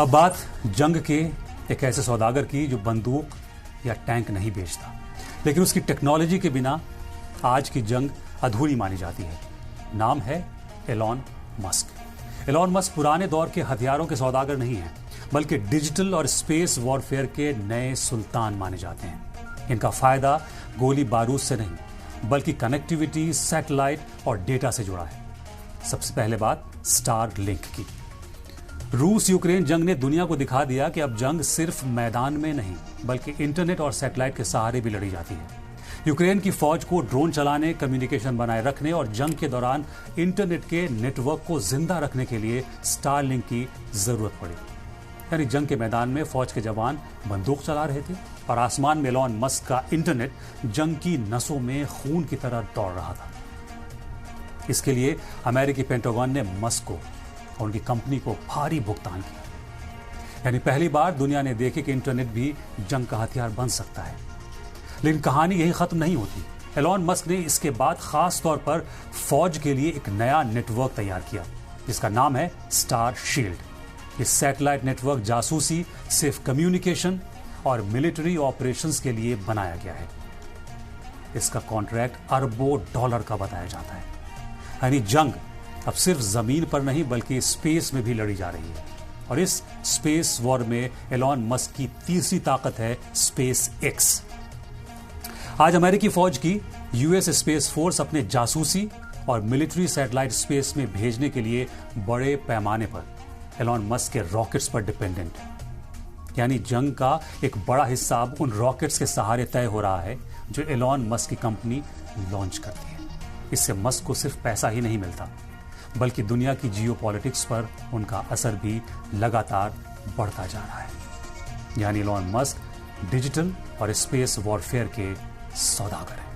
अब बात जंग के एक ऐसे सौदागर की जो बंदूक या टैंक नहीं बेचता, लेकिन उसकी टेक्नोलॉजी के बिना आज की जंग अधूरी मानी जाती है। नाम है एलॉन मस्क। एलॉन मस्क पुराने दौर के हथियारों के सौदागर नहीं हैं, बल्कि डिजिटल और स्पेस वॉरफेयर के नए सुल्तान माने जाते हैं। इनका फायदा गोली बारूद से नहीं, बल्कि कनेक्टिविटी, सैटेलाइट और डेटा से जुड़ा है। सबसे पहले बात स्टार लिंक की। रूस यूक्रेन जंग ने दुनिया को दिखा दिया कि अब जंग सिर्फ मैदान में नहीं, बल्कि इंटरनेट और सैटेलाइट के सहारे भी लड़ी जाती है। यूक्रेन की फौज को ड्रोन चलाने, कम्युनिकेशन बनाए रखने और जंग के दौरान इंटरनेट के नेटवर्क को जिंदा रखने के लिए स्टारलिंक की जरूरत पड़ी। यानी जंग के मैदान में फौज के जवान बंदूक चला रहे थे और आसमान में एलॉन मस्क का इंटरनेट जंग की नसों में खून की तरह दौड़ रहा था। इसके लिए अमेरिकी पेंटागन ने मस्क को और उनकी कंपनी को भारी भुगतान किया। यानी पहली बार दुनिया ने देखी कि इंटरनेट भी जंग का हथियार बन सकता है। लेकिन कहानी यही खत्म नहीं होती। एलॉन मस्क ने इसके बाद खास तौर पर फौज के लिए एक नया नेटवर्क तैयार किया, जिसका नाम है स्टार शील्ड। इस सैटेलाइट नेटवर्क जासूसी, सिर्फ कम्युनिकेशन और मिलिट्री ऑपरेशंस के लिए बनाया गया है। इसका कॉन्ट्रैक्ट अरबों डॉलर का बताया जाता है। यानी जंग अब सिर्फ जमीन पर नहीं, बल्कि स्पेस में भी लड़ी जा रही है। और इस स्पेस वॉर में एलॉन मस्क की तीसरी ताकत है स्पेस एक्स। आज अमेरिकी फौज की यूएस स्पेस फोर्स अपने जासूसी और मिलिट्री सैटेलाइट स्पेस में भेजने के लिए बड़े पैमाने पर एलॉन मस्क के रॉकेट्स पर डिपेंडेंट है। यानी जंग का एक बड़ा हिस्सा अब उन रॉकेट्स के सहारे तय हो रहा है जो एलॉन मस्क की कंपनी लॉन्च करती है। इससे मस्क को सिर्फ पैसा ही नहीं मिलता, बल्कि दुनिया की जियोपॉलिटिक्स पर उनका असर भी लगातार बढ़ता जा रहा है। यानी एलॉन मस्क डिजिटल और स्पेस वॉरफेयर के सौदागर हैं।